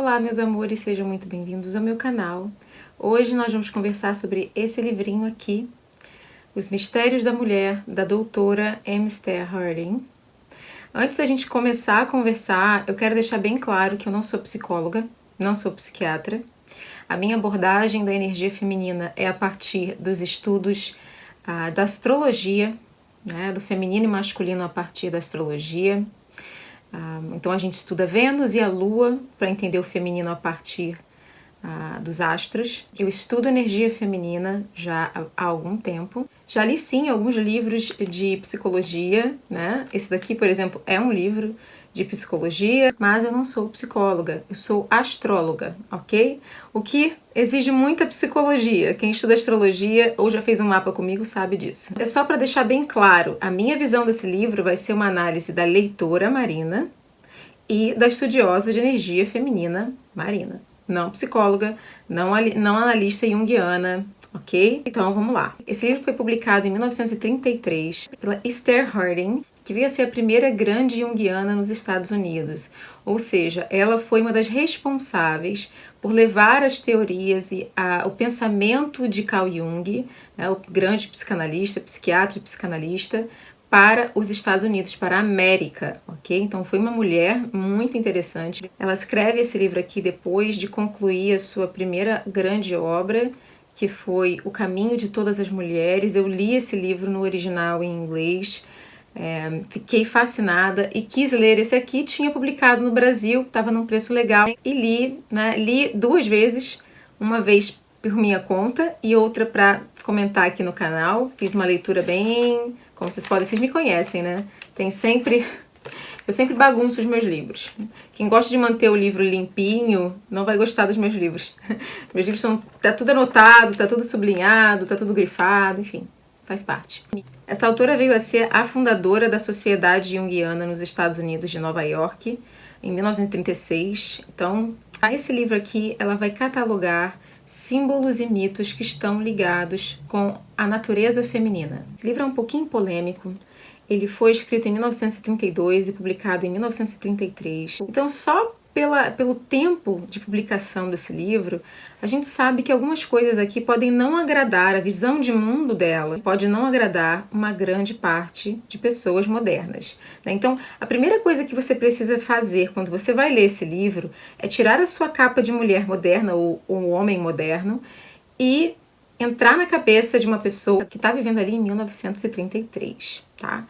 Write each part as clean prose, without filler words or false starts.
Olá, meus amores, sejam muito bem-vindos ao meu canal. Hoje nós vamos conversar sobre esse livrinho aqui, Os Mistérios da Mulher, da doutora M. Esther Harding. Antes da gente começar a conversar, eu quero deixar bem claro que eu não sou psicóloga, não sou psiquiatra. A minha abordagem da energia feminina é a partir dos estudos da astrologia, né, do feminino e masculino a partir da astrologia. Então a gente estuda Vênus e a Lua para entender o feminino a partir dos astros. Eu estudo energia feminina já há algum tempo. Já li sim alguns livros de psicologia, né? Esse daqui, por exemplo, é um livro de psicologia, mas eu não sou psicóloga, eu sou astróloga, ok? O que exige muita psicologia. Quem estuda astrologia ou já fez um mapa comigo sabe disso. É só para deixar bem claro, a minha visão desse livro vai ser uma análise da leitora Marina e da estudiosa de energia feminina Marina. Não psicóloga, não analista junguiana, ok? Então vamos lá. Esse livro foi publicado em 1933 pela Esther Harding, que veio a ser a primeira grande junguiana nos Estados Unidos. Ou seja, ela foi uma das responsáveis por levar as teorias e o pensamento de Carl Jung, né, o grande psicanalista, psiquiatra e psicanalista, para os Estados Unidos, para a América, ok? Então foi uma mulher muito interessante. Ela escreve esse livro aqui depois de concluir a sua primeira grande obra, que foi O Caminho de Todas as Mulheres. Eu li esse livro no original em inglês, fiquei fascinada e quis ler. Esse aqui tinha publicado no Brasil, estava num preço legal e li, né? Li duas vezes, uma vez por minha conta e outra para comentar aqui no canal. Fiz uma leitura bem... Como vocês podem, vocês me conhecem, né? Eu sempre bagunço os meus livros. Quem gosta de manter o livro limpinho não vai gostar dos meus livros. Meus livros tá tudo anotado, tá tudo sublinhado, tá tudo grifado, enfim, faz parte. Essa autora veio a ser a fundadora da Sociedade Junguiana nos Estados Unidos de Nova York, em 1936. Então, esse livro aqui, ela vai catalogar símbolos e mitos que estão ligados com a natureza feminina. Esse livro é um pouquinho polêmico. Ele foi escrito em 1932 e publicado em 1933. Então, só pelo tempo de publicação desse livro, a gente sabe que algumas coisas aqui podem não agradar, a visão de mundo dela pode não agradar uma grande parte de pessoas modernas, né? Então, a primeira coisa que você precisa fazer quando você vai ler esse livro é tirar a sua capa de mulher moderna ou homem moderno e entrar na cabeça de uma pessoa que está vivendo ali em 1933, tá?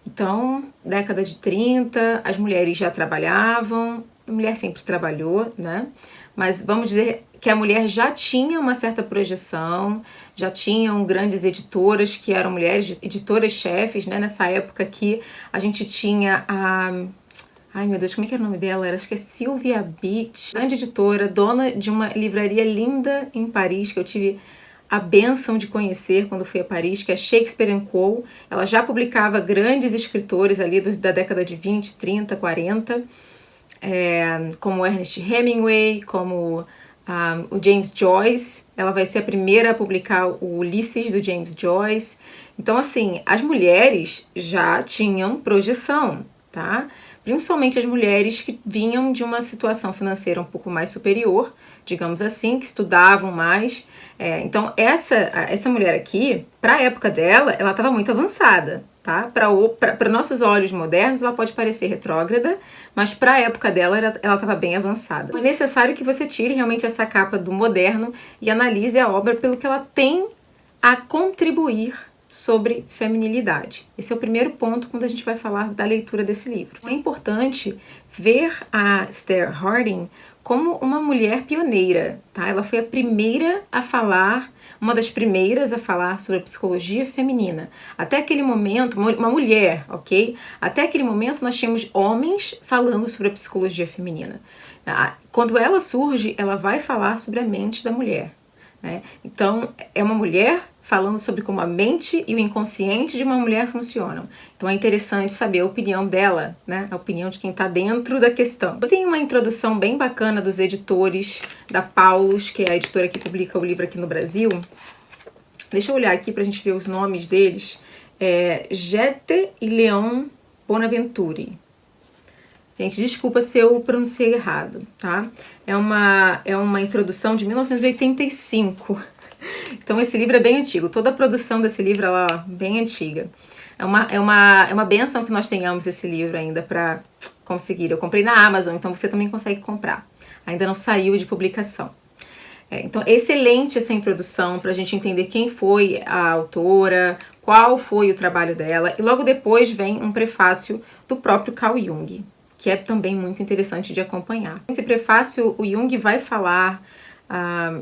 Então, década de 30, as mulheres já trabalhavam, a mulher sempre trabalhou, né? Mas vamos dizer que a mulher já tinha uma certa projeção, já tinham grandes editoras que eram mulheres, editoras-chefes, né? Nessa época aqui a gente tinha a... Ai, meu Deus, como é que era o nome dela? Acho que é Sylvia Beach, grande editora, dona de uma livraria linda em Paris, que eu tive a bênção de conhecer quando fui a Paris, que é Shakespeare & Co. Ela já publicava grandes escritores ali da década de 20, 30, 40, como Ernest Hemingway, como o James Joyce. Ela vai ser a primeira a publicar o Ulisses, do James Joyce. Então, assim, as mulheres já tinham projeção, tá? Principalmente as mulheres que vinham de uma situação financeira um pouco mais superior, digamos assim, que estudavam mais. Então, essa mulher aqui, para a época dela, ela estava muito avançada, tá? Para nossos olhos modernos, ela pode parecer retrógrada, mas para a época dela, ela estava bem avançada. É necessário que você tire realmente essa capa do moderno e analise a obra pelo que ela tem a contribuir sobre feminilidade. Esse é o primeiro ponto quando a gente vai falar da leitura desse livro. É importante ver a Esther Harding como uma mulher pioneira, tá? Ela foi a primeira a falar, uma das primeiras a falar sobre a psicologia feminina. Até aquele momento, uma mulher, ok? Até aquele momento nós tínhamos homens falando sobre a psicologia feminina. Quando ela surge, ela vai falar sobre a mente da mulher, né? Então, é uma mulher falando sobre como a mente e o inconsciente de uma mulher funcionam. Então é interessante saber a opinião dela, né? A opinião de quem está dentro da questão. Eu tenho uma introdução bem bacana dos editores, da Paulus, que é a editora que publica o livro aqui no Brasil. Deixa eu olhar aqui para a gente ver os nomes deles. Jette e Leon Bonaventure. Gente, desculpa se eu pronunciei errado, tá? É uma introdução de 1985. Então esse livro é bem antigo. Toda a produção desse livro ela é bem antiga. É uma benção que nós tenhamos esse livro ainda para conseguir. Eu comprei na Amazon, então você também consegue comprar. Ainda não saiu de publicação. Então é excelente essa introdução para a gente entender quem foi a autora, qual foi o trabalho dela. E logo depois vem um prefácio do próprio Carl Jung, que é também muito interessante de acompanhar. Nesse prefácio, o Jung vai falar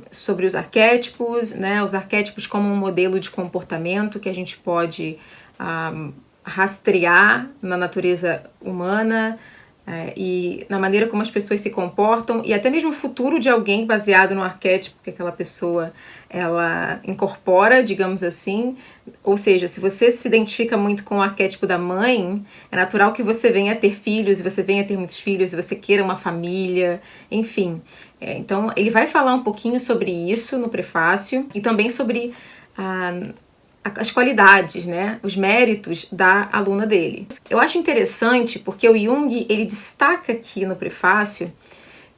sobre os arquétipos, né? Os arquétipos como um modelo de comportamento que a gente pode rastrear na natureza humana e na maneira como as pessoas se comportam e até mesmo o futuro de alguém baseado no arquétipo que aquela pessoa ela incorpora, digamos assim. Ou seja, se você se identifica muito com o arquétipo da mãe, é natural que você venha a ter filhos, e você venha a ter muitos filhos, e você queira uma família, enfim. Então, ele vai falar um pouquinho sobre isso no prefácio e também sobre as qualidades, né, os méritos da aluna dele. Eu acho interessante porque o Jung, ele destaca aqui no prefácio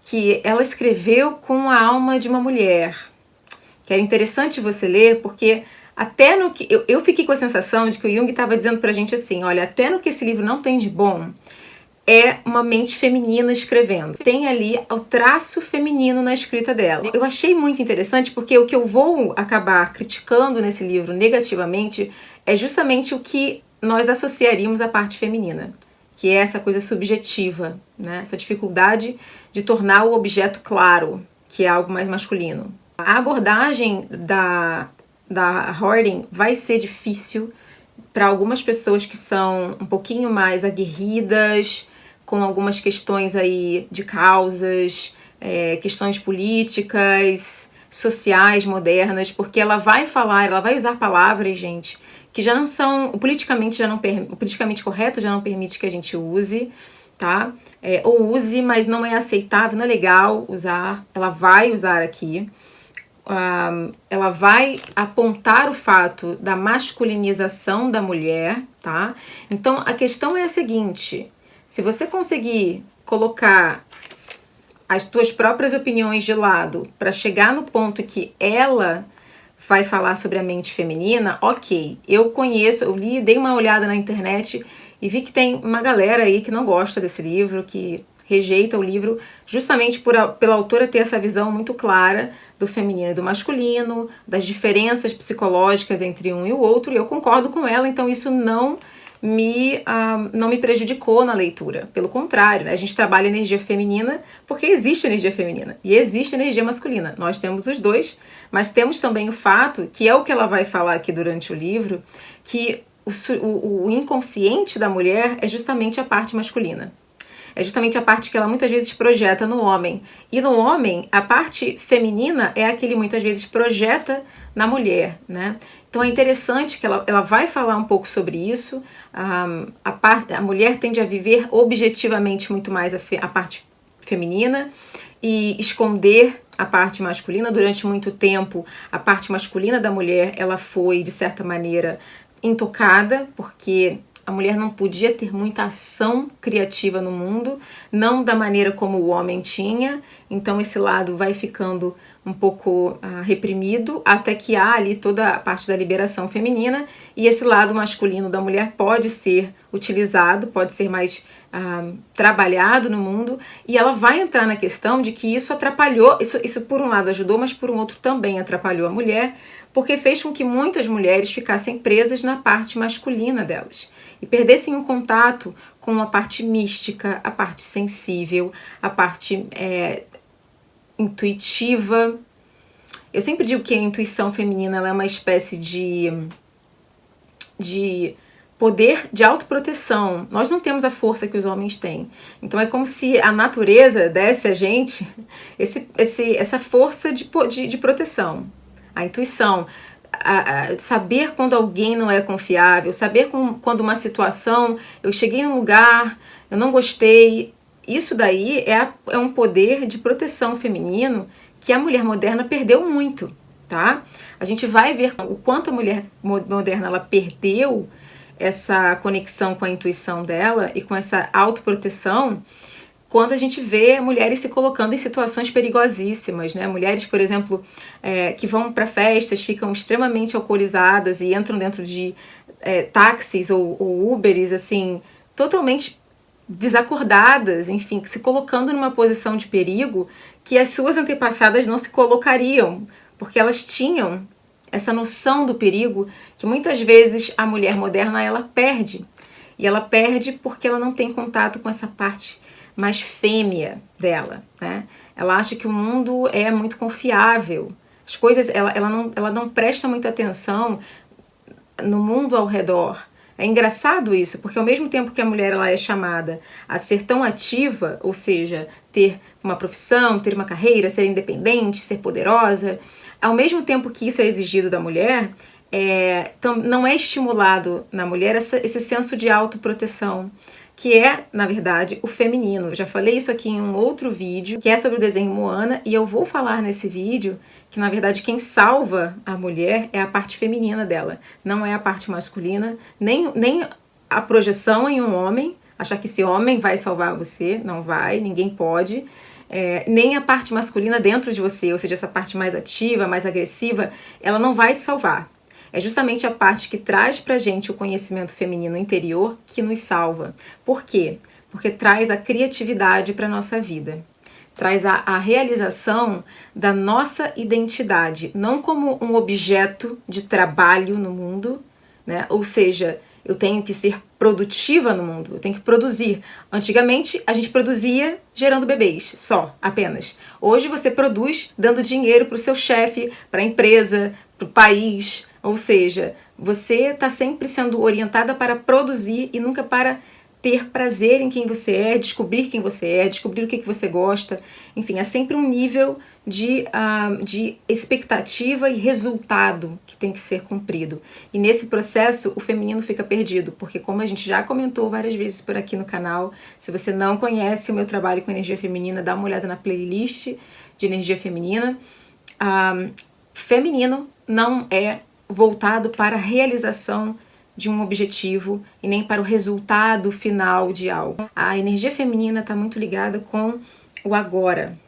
que ela escreveu com a alma de uma mulher, que era interessante você ler porque até no que eu fiquei com a sensação de que o Jung estava dizendo pra gente assim, olha, até no que esse livro não tem de bom, é uma mente feminina escrevendo. Tem ali o traço feminino na escrita dela. Eu achei muito interessante porque o que eu vou acabar criticando nesse livro negativamente é justamente o que nós associaríamos à parte feminina, que é essa coisa subjetiva, né? Essa dificuldade de tornar o objeto claro, que é algo mais masculino. A abordagem da Harding vai ser difícil para algumas pessoas que são um pouquinho mais aguerridas, com algumas questões aí de causas, questões políticas, sociais, modernas, porque ela vai usar palavras, gente, que já não são, o politicamente correto já não permite que a gente use, tá? Ou use, mas não é aceitável, não é legal usar, ela vai usar aqui. Ela vai apontar o fato da masculinização da mulher, tá? Então a questão é a seguinte: se você conseguir colocar as tuas próprias opiniões de lado para chegar no ponto que ela vai falar sobre a mente feminina, ok. Eu li, dei uma olhada na internet e vi que tem uma galera aí que não gosta desse livro, que rejeita o livro justamente pela autora ter essa visão muito clara do feminino e do masculino, das diferenças psicológicas entre um e o outro, e eu concordo com ela, então isso não me prejudicou na leitura. Pelo contrário, né? A gente trabalha energia feminina porque existe energia feminina e existe energia masculina. Nós temos os dois, mas temos também o fato, que é o que ela vai falar aqui durante o livro, que o inconsciente da mulher é justamente a parte masculina. É justamente a parte que ela muitas vezes projeta no homem. E no homem, a parte feminina é a que ele muitas vezes projeta na mulher, né? Então é interessante que ela vai falar um pouco sobre isso. A mulher tende a viver objetivamente muito mais a parte feminina e esconder a parte masculina. Durante muito tempo, a parte masculina da mulher ela foi, de certa maneira, intocada, porque a mulher não podia ter muita ação criativa no mundo, não da maneira como o homem tinha, então esse lado vai ficando um pouco reprimido, até que há ali toda a parte da liberação feminina, e esse lado masculino da mulher pode ser utilizado, pode ser mais trabalhado no mundo, e ela vai entrar na questão de que isso atrapalhou, isso por um lado ajudou, mas por um outro também atrapalhou a mulher, porque fez com que muitas mulheres ficassem presas na parte masculina delas e perdessem o contato com a parte mística, a parte sensível, a parte intuitiva. Eu sempre digo que a intuição feminina ela é uma espécie de poder de autoproteção. Nós não temos a força que os homens têm. Então é como se a natureza desse a gente essa força de proteção. A intuição, saber quando alguém não é confiável, saber quando uma situação, eu cheguei num lugar, eu não gostei, isso daí é um poder de proteção feminino que a mulher moderna perdeu muito, tá? A gente vai ver o quanto a mulher moderna ela perdeu essa conexão com a intuição dela e com essa autoproteção, quando a gente vê mulheres se colocando em situações perigosíssimas, né? Mulheres, por exemplo, que vão para festas, ficam extremamente alcoolizadas e entram dentro de táxis ou Uberes, assim, totalmente desacordadas, enfim, se colocando numa posição de perigo que as suas antepassadas não se colocariam, porque elas tinham essa noção do perigo que muitas vezes a mulher moderna ela perde. E ela perde porque ela não tem contato com essa parte mais fêmea dela, né? Ela acha que o mundo é muito confiável. As coisas, ela não presta muita atenção no mundo ao redor. É engraçado isso, porque ao mesmo tempo que a mulher ela é chamada a ser tão ativa, ou seja, ter uma profissão, ter uma carreira, ser independente, ser poderosa, ao mesmo tempo que isso é exigido da mulher, não é estimulado na mulher esse senso de autoproteção, que é, na verdade, o feminino. Eu já falei isso aqui em um outro vídeo, que é sobre o desenho Moana, e eu vou falar nesse vídeo que, na verdade, quem salva a mulher é a parte feminina dela, não é a parte masculina, nem a projeção em um homem, achar que esse homem vai salvar você, não vai, ninguém pode, nem a parte masculina dentro de você, ou seja, essa parte mais ativa, mais agressiva, ela não vai te salvar. É justamente a parte que traz pra gente o conhecimento feminino interior que nos salva. Por quê? Porque traz a criatividade para nossa vida. Traz a realização da nossa identidade, não como um objeto de trabalho no mundo, né? Ou seja, eu tenho que ser produtiva no mundo, eu tenho que produzir. Antigamente, a gente produzia gerando bebês, só, apenas. Hoje você produz dando dinheiro para o seu chefe, para a empresa, para o país. Ou seja, você está sempre sendo orientada para produzir e nunca para ter prazer em quem você é, descobrir quem você é, descobrir o que você gosta. Enfim, é sempre um nível de expectativa e resultado que tem que ser cumprido. E nesse processo, o feminino fica perdido, porque como a gente já comentou várias vezes por aqui no canal, se você não conhece o meu trabalho com energia feminina, dá uma olhada na playlist de energia feminina. Feminino não é voltado para a realização de um objetivo e nem para o resultado final de algo. A energia feminina está muito ligada com o agora,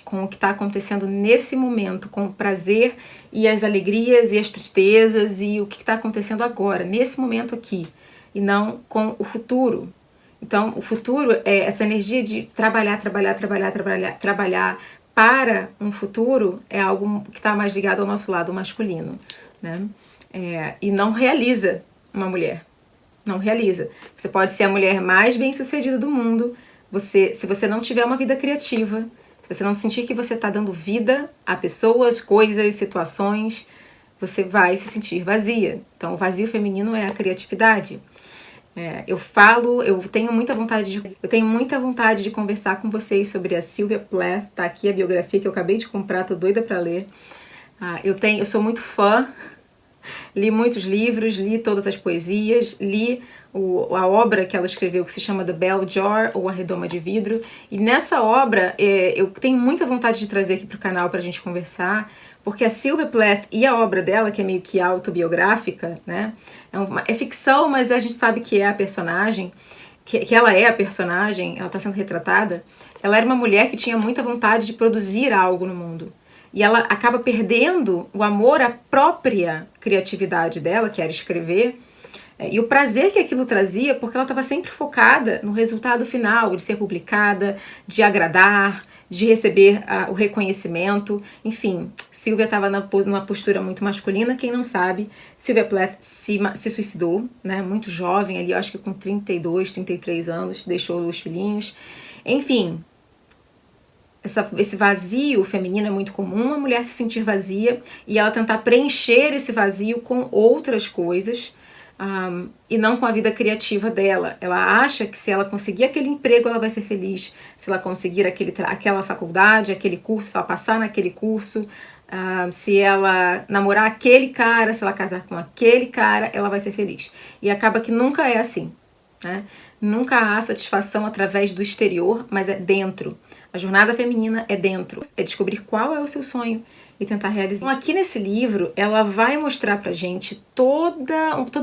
com o que está acontecendo nesse momento, com o prazer e as alegrias e as tristezas e o que está acontecendo agora, nesse momento aqui, e não com o futuro. Então, o futuro é essa energia de trabalhar para um futuro, é algo que está mais ligado ao nosso lado masculino, né? E não realiza uma mulher. Não realiza. Você pode ser a mulher mais bem-sucedida do mundo. Se você não tiver uma vida criativa, se você não sentir que você está dando vida a pessoas, coisas, situações, você vai se sentir vazia. Então, o vazio feminino é a criatividade. Eu tenho muita vontade de conversar com vocês sobre a Sylvia Plath. Tá aqui a biografia que eu acabei de comprar, tô doida para ler. Eu sou muito fã. Li muitos livros, li todas as poesias, li a obra que ela escreveu que se chama The Bell Jar, ou A Redoma de Vidro. E nessa obra eu tenho muita vontade de trazer aqui para o canal para a gente conversar, porque a Sylvia Plath e a obra dela, que é meio que autobiográfica, né? É ficção, mas a gente sabe que é a personagem, que ela é a personagem, ela está sendo retratada. Ela era uma mulher que tinha muita vontade de produzir algo no mundo. E ela acaba perdendo o amor à própria criatividade dela, que era escrever, e o prazer que aquilo trazia, porque ela estava sempre focada no resultado final, de ser publicada, de agradar, de receber o reconhecimento. Enfim, Sylvia estava numa postura muito masculina. Quem não sabe, Sylvia Plath se suicidou, né, muito jovem, ali, eu acho que com 32, 33 anos, deixou os filhinhos. Enfim, esse vazio feminino é muito comum, a mulher se sentir vazia e ela tentar preencher esse vazio com outras coisas, e não com a vida criativa dela. Ela acha que se ela conseguir aquele emprego, ela vai ser feliz. Se ela conseguir aquela faculdade, aquele curso, se ela passar naquele curso, se ela namorar aquele cara, se ela casar com aquele cara, ela vai ser feliz. E acaba que nunca é assim, né? Nunca há satisfação através do exterior, mas é dentro. A jornada feminina é dentro, é descobrir qual é o seu sonho e tentar realizar. Então, aqui nesse livro, ela vai mostrar pra gente todo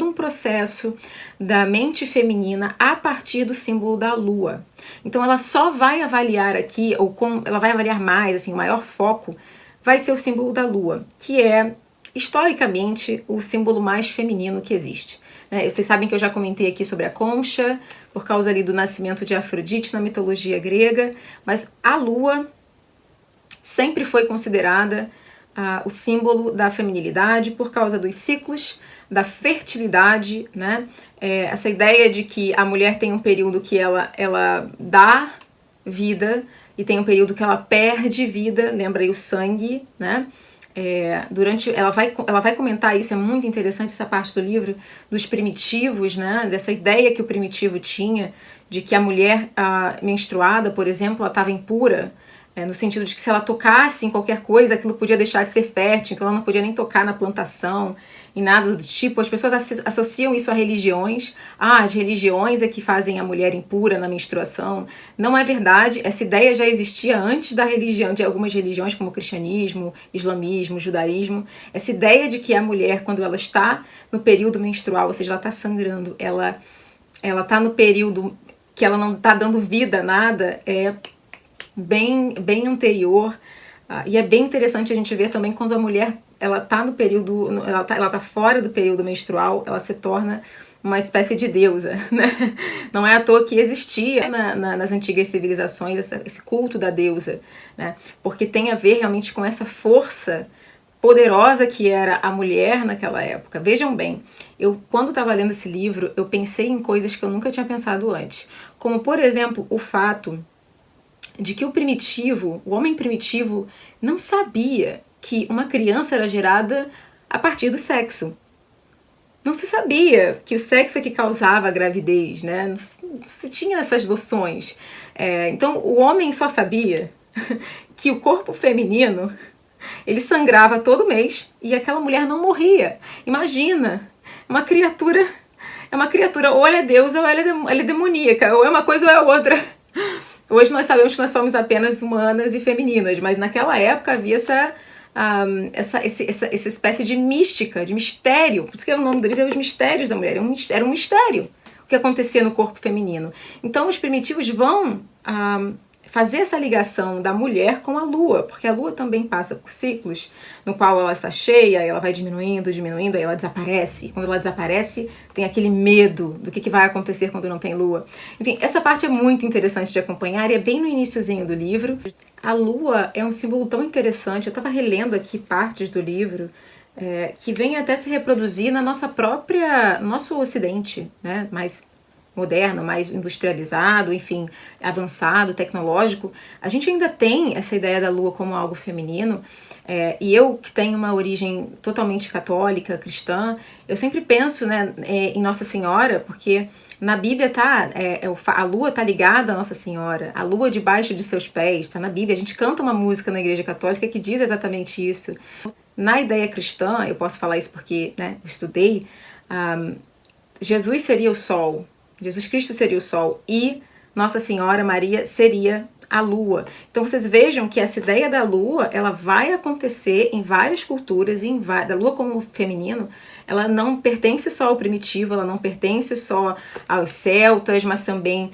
um processo da mente feminina a partir do símbolo da lua. Então ela só vai avaliar aqui, ela vai avaliar mais, assim, o maior foco vai ser o símbolo da lua, que é, historicamente, o símbolo mais feminino que existe. Vocês sabem que eu já comentei aqui sobre a concha, por causa ali do nascimento de Afrodite na mitologia grega, mas a lua sempre foi considerada o símbolo da feminilidade por causa dos ciclos, da fertilidade, né? Essa ideia de que a mulher tem um período que ela dá vida e tem um período que ela perde vida, lembra aí o sangue, né? Ela vai comentar isso, é muito interessante essa parte do livro, dos primitivos, né? Dessa ideia que o primitivo tinha de que a mulher menstruada, por exemplo, ela estava impura, no sentido de que se ela tocasse em qualquer coisa, aquilo podia deixar de ser fértil, então ela não podia nem tocar na plantação e nada do tipo. As pessoas associam isso a religiões. As religiões é que fazem a mulher impura na menstruação. Não é verdade, essa ideia já existia antes da religião, de algumas religiões como o cristianismo, islamismo, judaísmo. Essa ideia de que a mulher, quando ela está no período menstrual, ou seja, ela está sangrando, ela está no período que ela não está dando vida a nada, é bem anterior, e é bem interessante a gente ver também quando a mulher ela tá no período, ela tá fora do período menstrual, ela se torna uma espécie de deusa, né? Não é à toa que existia nas antigas civilizações esse culto da deusa, né? Porque tem a ver realmente com essa força poderosa que era a mulher naquela época. Vejam bem, quando estava lendo esse livro, eu pensei em coisas que eu nunca tinha pensado antes, como por exemplo o fato de que o homem primitivo, não sabia que uma criança era gerada a partir do sexo. Não se sabia que o sexo é que causava a gravidez, né? Não se tinha essas noções. Então, o homem só sabia que o corpo feminino, ele sangrava todo mês e aquela mulher não morria. Imagina, é uma criatura, ou ela é deusa ou ela é demoníaca, ou é uma coisa ou é outra. Hoje nós sabemos que nós somos apenas humanas e femininas, mas naquela época havia essa espécie de mística, de mistério. Por isso que o nome do livro é Os Mistérios da Mulher. Era um mistério o que acontecia no corpo feminino. Então os primitivos vão fazer essa ligação da mulher com a lua, porque a lua também passa por ciclos, no qual ela está cheia, ela vai diminuindo, aí ela desaparece. Quando ela desaparece, tem aquele medo do que vai acontecer quando não tem lua. Enfim, essa parte é muito interessante de acompanhar e é bem no iniciozinho do livro. A lua é um símbolo tão interessante, eu estava relendo aqui partes do livro, que vem até se reproduzir no nosso ocidente, né, mais moderno, mais industrializado, enfim, avançado, tecnológico. A gente ainda tem essa ideia da lua como algo feminino, e eu que tenho uma origem totalmente católica, cristã, eu sempre penso, né, em Nossa Senhora, porque na Bíblia a lua tá ligada a Nossa Senhora, a lua debaixo de seus pés, tá na Bíblia. A gente canta uma música na Igreja Católica que diz exatamente isso. Na ideia cristã, eu posso falar isso porque, né, eu estudei, Jesus seria o sol, Jesus Cristo seria o sol e Nossa Senhora Maria seria a lua. Então vocês vejam que essa ideia da lua, ela vai acontecer em várias culturas, da lua como feminino, ela não pertence só ao primitivo, ela não pertence só aos celtas, mas também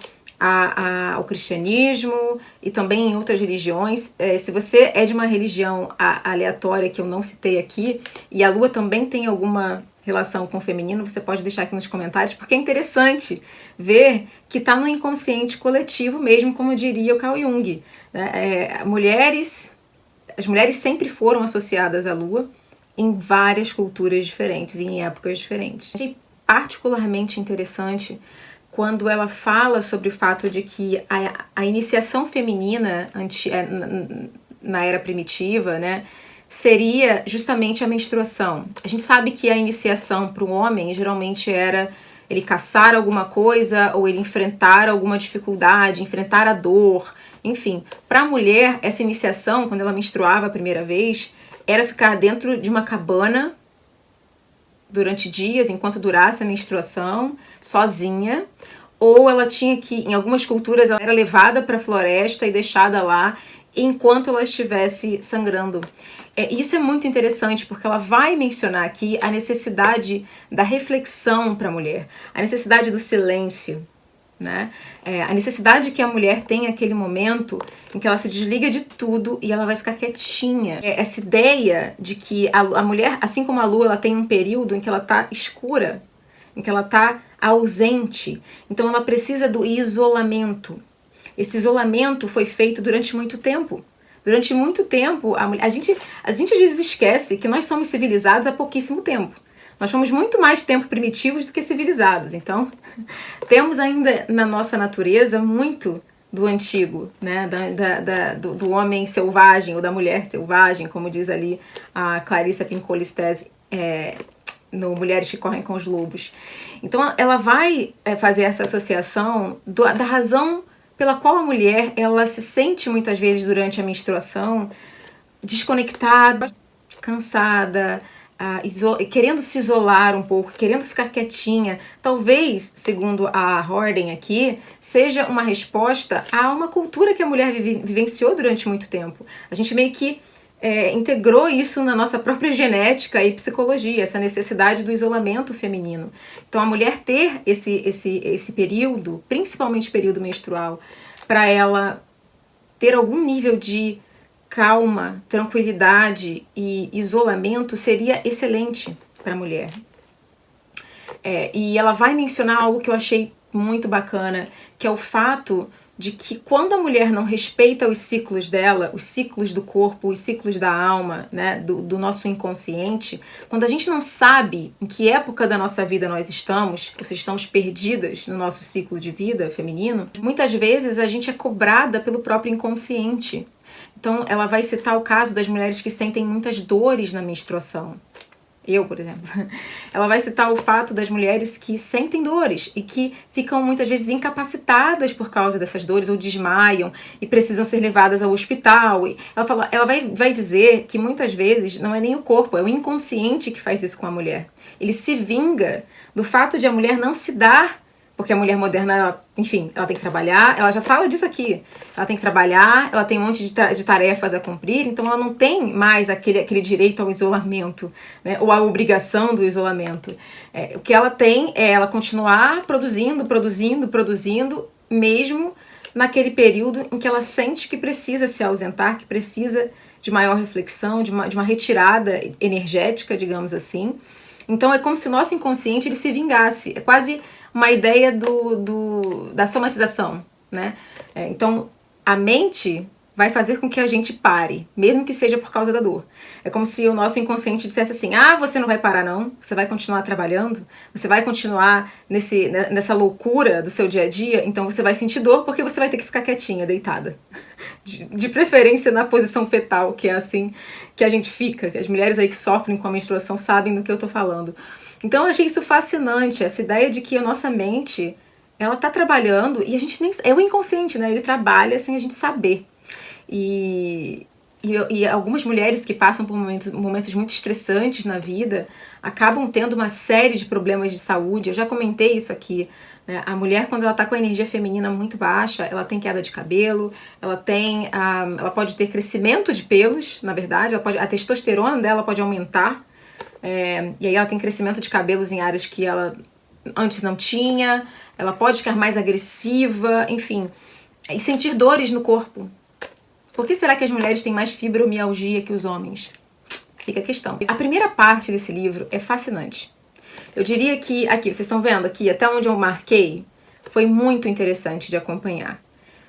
ao cristianismo e também em outras religiões. Se você é de uma religião aleatória que eu não citei aqui, e a lua também tem alguma relação com o feminino, você pode deixar aqui nos comentários, porque é interessante ver que está no inconsciente coletivo mesmo, como diria o Carl Jung, né? As mulheres sempre foram associadas à lua em várias culturas diferentes e em épocas diferentes. Achei particularmente interessante quando ela fala sobre o fato de que a iniciação feminina na era primitiva, né, seria justamente a menstruação. A gente sabe que a iniciação para o homem geralmente era ele caçar alguma coisa ou ele enfrentar alguma dificuldade, enfrentar a dor, enfim. Para a mulher, essa iniciação, quando ela menstruava a primeira vez, era ficar dentro de uma cabana durante dias, enquanto durasse a menstruação, sozinha, ou ela tinha que, em algumas culturas, ela era levada para a floresta e deixada lá, enquanto ela estivesse sangrando. Isso é muito interessante, porque ela vai mencionar aqui a necessidade da reflexão para a mulher, a necessidade do silêncio, né? A necessidade que a mulher tem aquele momento em que ela se desliga de tudo e ela vai ficar quietinha. Essa ideia de que a mulher, assim como a lua, ela tem um período em que ela tá escura, em que ela tá ausente, então ela precisa do isolamento. Esse isolamento foi feito durante muito tempo. Durante muito tempo, a gente às vezes esquece que nós somos civilizados há pouquíssimo tempo. Nós somos muito mais tempo primitivos do que civilizados. Então, temos ainda na nossa natureza muito do antigo, né? Do homem selvagem ou da mulher selvagem, como diz ali a Clarissa Pinkola Estés no Mulheres que Correm com os Lobos. Então, ela vai fazer essa associação da razão pela qual a mulher ela se sente muitas vezes durante a menstruação desconectada, cansada, querendo se isolar um pouco, querendo ficar quietinha. Talvez, segundo a Horden aqui, seja uma resposta a uma cultura que a mulher vivenciou durante muito tempo. A gente meio que integrou isso na nossa própria genética e psicologia, essa necessidade do isolamento feminino. Então a mulher ter esse período, principalmente período menstrual, para ela ter algum nível de calma, tranquilidade e isolamento seria excelente para a mulher. E ela vai mencionar algo que eu achei muito bacana, que é o fato de que quando a mulher não respeita os ciclos dela, os ciclos do corpo, os ciclos da alma, né, do nosso inconsciente, quando a gente não sabe em que época da nossa vida nós estamos, ou seja, estamos perdidas no nosso ciclo de vida feminino, muitas vezes a gente é cobrada pelo próprio inconsciente. Então ela vai citar o caso das mulheres que sentem muitas dores na menstruação. Eu, por exemplo. Ela vai citar o fato das mulheres que sentem dores e que ficam muitas vezes incapacitadas por causa dessas dores ou desmaiam e precisam ser levadas ao hospital. E ela vai dizer que muitas vezes não é nem o corpo, é o inconsciente que faz isso com a mulher. Ele se vinga do fato de a mulher não se dar, porque a mulher moderna, enfim, ela tem que trabalhar, ela já fala disso aqui. Ela tem que trabalhar, ela tem um monte de tarefas a cumprir, então ela não tem mais aquele direito ao isolamento, né, ou a obrigação do isolamento. O que ela tem é ela continuar produzindo, mesmo naquele período em que ela sente que precisa se ausentar, que precisa de maior reflexão, de uma retirada energética, digamos assim. Então é como se o nosso inconsciente ele se vingasse. É quase uma ideia da somatização, né? Então, a mente vai fazer com que a gente pare, mesmo que seja por causa da dor. É como se o nosso inconsciente dissesse assim, você não vai parar não, você vai continuar trabalhando, você vai continuar nessa loucura do seu dia a dia, então você vai sentir dor porque você vai ter que ficar quietinha, deitada. De preferência na posição fetal, que é assim que a gente fica. As mulheres aí que sofrem com a menstruação sabem do que eu tô falando. Então eu achei isso fascinante, essa ideia de que a nossa mente, ela tá trabalhando e a gente nem... É o inconsciente, né? Ele trabalha sem a gente saber. E algumas mulheres que passam por momentos muito estressantes na vida acabam tendo uma série de problemas de saúde. Eu já comentei isso aqui, né? A mulher, quando ela tá com a energia feminina muito baixa, ela tem queda de cabelo, ela pode ter crescimento de pelos, na verdade, a testosterona dela pode aumentar. E aí ela tem crescimento de cabelos em áreas que ela antes não tinha, ela pode ficar mais agressiva, enfim, e sentir dores no corpo. Por que será que as mulheres têm mais fibromialgia que os homens? Fica a questão. A primeira parte desse livro é fascinante. Eu diria que, aqui, vocês estão vendo aqui, até onde eu marquei, foi muito interessante de acompanhar.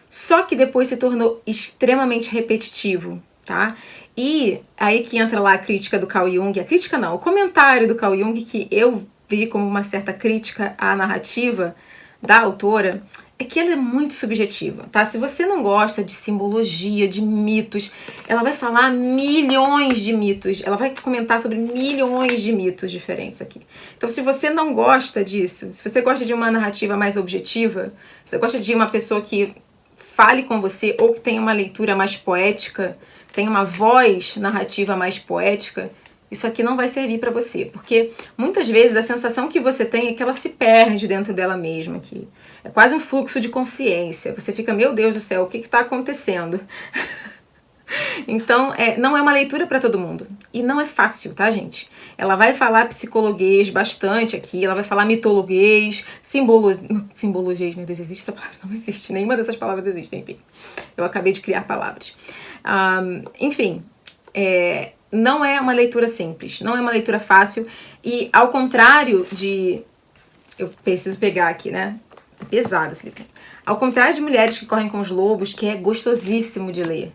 Só que depois se tornou extremamente repetitivo, tá? E aí que entra lá a crítica do Carl Jung, a crítica não, o comentário do Carl Jung, que eu vi como uma certa crítica à narrativa da autora, é que ela é muito subjetiva, tá? Se você não gosta de simbologia, de mitos, ela vai falar milhões de mitos, ela vai comentar sobre milhões de mitos diferentes aqui. Então, se você não gosta disso, se você gosta de uma narrativa mais objetiva, se você gosta de uma pessoa que fale com você ou que tenha uma leitura mais poética, tem uma voz narrativa mais poética, isso aqui não vai servir para você, porque muitas vezes a sensação que você tem é que ela se perde dentro dela mesma aqui. É quase um fluxo de consciência. Você fica, meu Deus do céu, o que está acontecendo? Então, não é uma leitura para todo mundo. E não é fácil, tá, gente? Ela vai falar psicologuês bastante aqui, ela vai falar mitologuês, simbologias, meu Deus, existe essa palavra? Não existe, nenhuma dessas palavras existe, enfim. Eu acabei de criar palavras. Enfim, não é uma leitura simples, não é uma leitura fácil, e ao contrário de... Eu preciso pegar aqui, né? É pesado esse livro. Ao contrário de Mulheres que Correm com os Lobos, que é gostosíssimo de ler,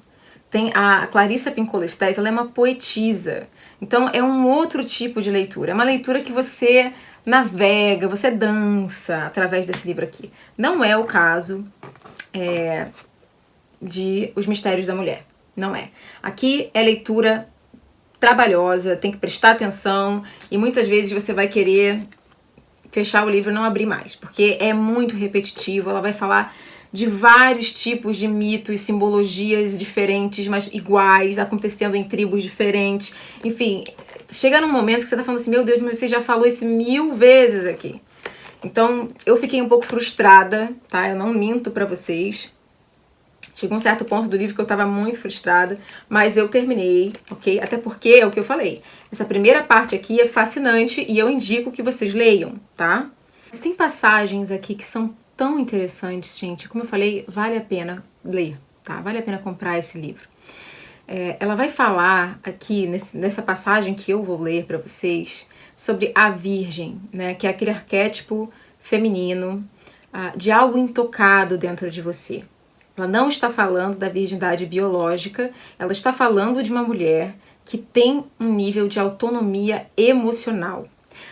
tem a Clarissa Pinkola Estés, ela é uma poetisa. Então é um outro tipo de leitura. É uma leitura que você navega, você dança através desse livro aqui. Não é o caso de Os Mistérios da Mulher. Não é. Aqui é leitura trabalhosa, tem que prestar atenção e muitas vezes você vai querer fechar o livro e não abrir mais, porque é muito repetitivo. Ela vai falar de vários tipos de mitos, simbologias diferentes, mas iguais, acontecendo em tribos diferentes. Enfim, chega num momento que você tá falando assim, meu Deus, mas você já falou isso 1000 vezes aqui. Então, eu fiquei um pouco frustrada, tá? Eu não minto pra vocês. Chegou um certo ponto do livro que eu tava muito frustrada, mas eu terminei, ok? Até porque é o que eu falei. Essa primeira parte aqui é fascinante e eu indico que vocês leiam, tá? Mas tem passagens aqui que são tão interessantes, gente. Como eu falei, vale a pena ler, tá? Vale a pena comprar esse livro. Ela vai falar aqui, nessa passagem que eu vou ler pra vocês, sobre a Virgem, né? Que é aquele arquétipo feminino de algo intocado dentro de você. Ela não está falando da virgindade biológica, ela está falando de uma mulher que tem um nível de autonomia emocional.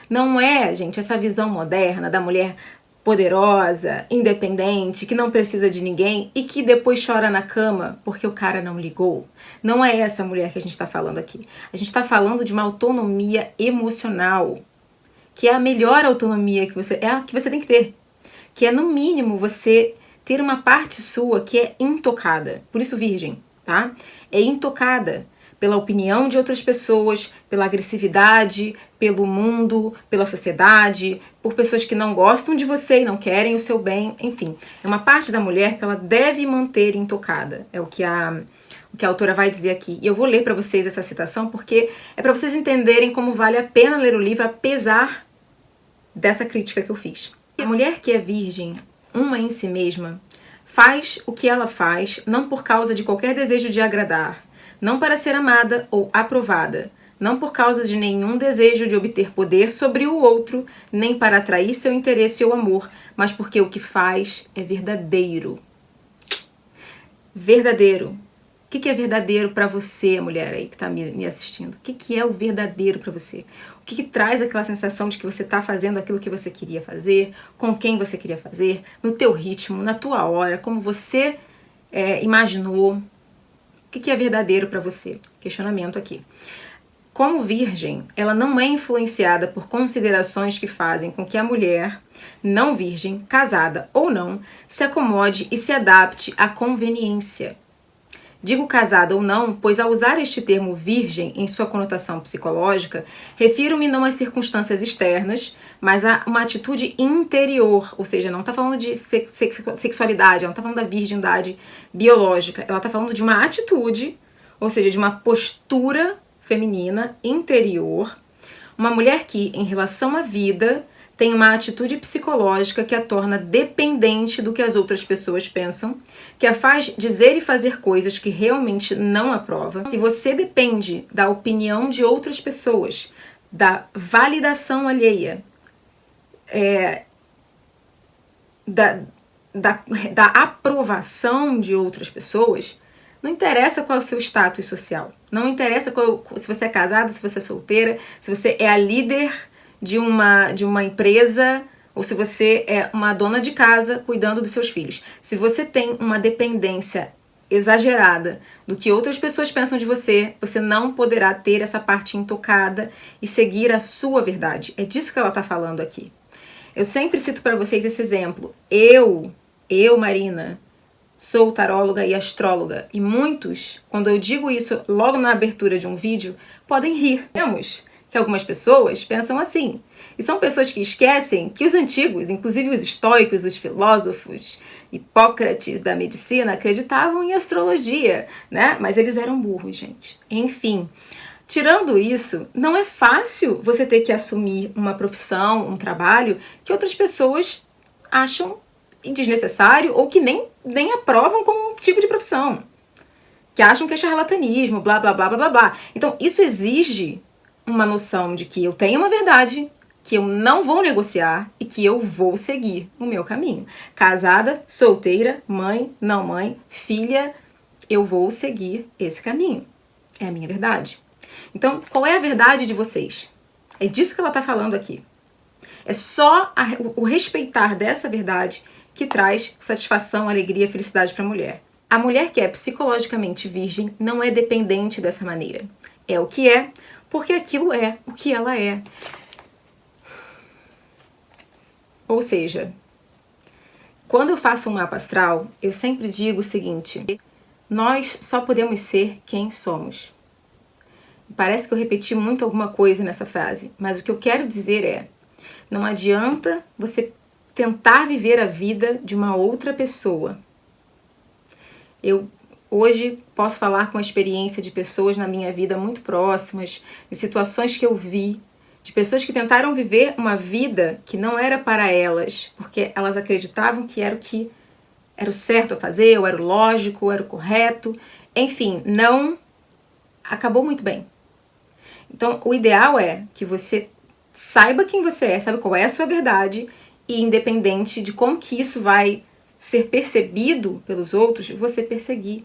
Não é, gente, essa visão moderna da mulher poderosa, independente, que não precisa de ninguém e que depois chora na cama porque o cara não ligou. Não é essa mulher que a gente está falando aqui. A gente está falando de uma autonomia emocional, que é a melhor autonomia que você tem que ter. Que é, no mínimo, você ter uma parte sua que é intocada. Por isso, virgem, tá? É intocada pela opinião de outras pessoas, pela agressividade, pelo mundo, pela sociedade, por pessoas que não gostam de você e não querem o seu bem, enfim. É uma parte da mulher que ela deve manter intocada. É o que a autora vai dizer aqui. E eu vou ler para vocês essa citação porque é para vocês entenderem como vale a pena ler o livro, apesar dessa crítica que eu fiz. A mulher que é virgem, uma em si mesma, faz o que ela faz não por causa de qualquer desejo de agradar, não para ser amada ou aprovada, não por causa de nenhum desejo de obter poder sobre o outro, nem para atrair seu interesse ou amor, mas porque o que faz é verdadeiro. Verdadeiro. O que é verdadeiro para você, mulher aí que está me assistindo? O que é o verdadeiro para você? O que traz aquela sensação de que você está fazendo aquilo que você queria fazer, com quem você queria fazer, no teu ritmo, na tua hora, como você imaginou? O que é verdadeiro para você? Questionamento aqui. Como virgem, ela não é influenciada por considerações que fazem com que a mulher, não virgem, casada ou não, se acomode e se adapte à conveniência. Digo casada ou não, pois ao usar este termo virgem em sua conotação psicológica, refiro-me não às circunstâncias externas, mas a uma atitude interior, ou seja, não está falando de sexualidade, ela não está falando da virgindade biológica, ela está falando de uma atitude, ou seja, de uma postura feminina interior, uma mulher que, em relação à vida, tem uma atitude psicológica que a torna dependente do que as outras pessoas pensam, que a faz dizer e fazer coisas que realmente não aprova. Se você depende da opinião de outras pessoas, da validação alheia, da aprovação de outras pessoas, não interessa qual é o seu status social, não interessa se você é casada, se você é solteira, se você é a líder de uma empresa ou se você é uma dona de casa cuidando dos seus filhos. Se você tem uma dependência exagerada do que outras pessoas pensam de você, você não poderá ter essa parte intocada e seguir a sua verdade. É disso que ela está falando aqui. Eu sempre cito para vocês esse exemplo. Eu, Marina, sou taróloga e astróloga. E muitos, quando eu digo isso logo na abertura de um vídeo, podem rir. Vemos que algumas pessoas pensam assim. E são pessoas que esquecem que os antigos, inclusive os estoicos, os filósofos Hipócrates da medicina acreditavam em astrologia, né? Mas eles eram burros, gente. Enfim, tirando isso, não é fácil você ter que assumir uma profissão, um trabalho que outras pessoas acham desnecessário ou que nem aprovam como um tipo de profissão. Que acham que é charlatanismo, blá, blá, blá, blá, blá, blá. Então, isso exige uma noção de que eu tenho uma verdade, que eu não vou negociar e que eu vou seguir o meu caminho. Casada, solteira, mãe, não mãe, filha, eu vou seguir esse caminho. É a minha verdade. Então, qual é a verdade de vocês? É disso que ela está falando aqui. É só o respeitar dessa verdade que traz satisfação, alegria, felicidade para a mulher. A mulher que é psicologicamente virgem não é dependente dessa maneira. É o que é, porque aquilo é o que ela é. Ou seja, quando eu faço um mapa astral, eu sempre digo o seguinte: nós só podemos ser quem somos. Parece que eu repeti muito alguma coisa nessa frase, mas o que eu quero dizer é: não adianta você tentar viver a vida de uma outra pessoa. Eu hoje posso falar com a experiência de pessoas na minha vida muito próximas, de situações que eu vi, de pessoas que tentaram viver uma vida que não era para elas, porque elas acreditavam que era o certo a fazer, ou era o lógico, ou era o correto. Enfim, não acabou muito bem. Então, o ideal é que você saiba quem você é, saiba qual é a sua verdade, e independente de como que isso vai ser percebido pelos outros, você perseguir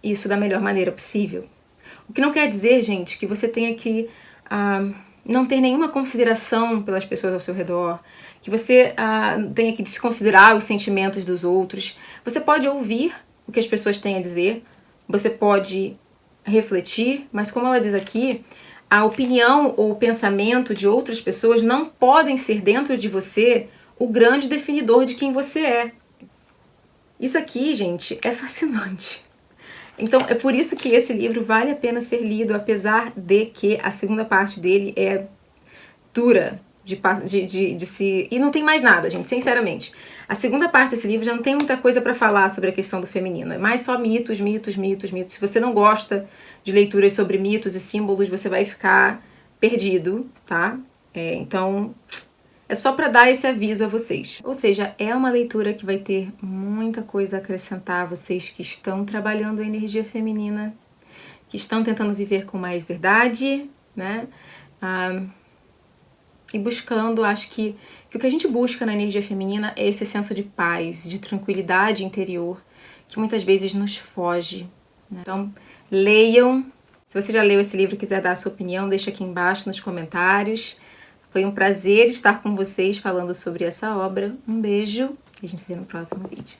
isso da melhor maneira possível. O que não quer dizer, gente, que você tenha que não ter nenhuma consideração pelas pessoas ao seu redor, que você tenha que desconsiderar os sentimentos dos outros. Você pode ouvir o que as pessoas têm a dizer, você pode refletir, mas como ela diz aqui, a opinião ou o pensamento de outras pessoas não podem ser dentro de você o grande definidor de quem você é. Isso aqui, gente, é fascinante. Então, é por isso que esse livro vale a pena ser lido, apesar de que a segunda parte dele é dura de se... E não tem mais nada, gente, sinceramente. A segunda parte desse livro já não tem muita coisa para falar sobre a questão do feminino. É mais só mitos, mitos, mitos, mitos. Se você não gosta de leituras sobre mitos e símbolos, você vai ficar perdido, tá? Então, é só para dar esse aviso a vocês. Ou seja, é uma leitura que vai ter muita coisa a acrescentar a vocês que estão trabalhando a energia feminina, que estão tentando viver com mais verdade, né? E buscando, acho que o que a gente busca na energia feminina é esse senso de paz, de tranquilidade interior, que muitas vezes nos foge, né? Então, leiam. Se você já leu esse livro e quiser dar a sua opinião, deixa aqui embaixo nos comentários. Foi um prazer estar com vocês falando sobre essa obra. Um beijo e a gente se vê no próximo vídeo.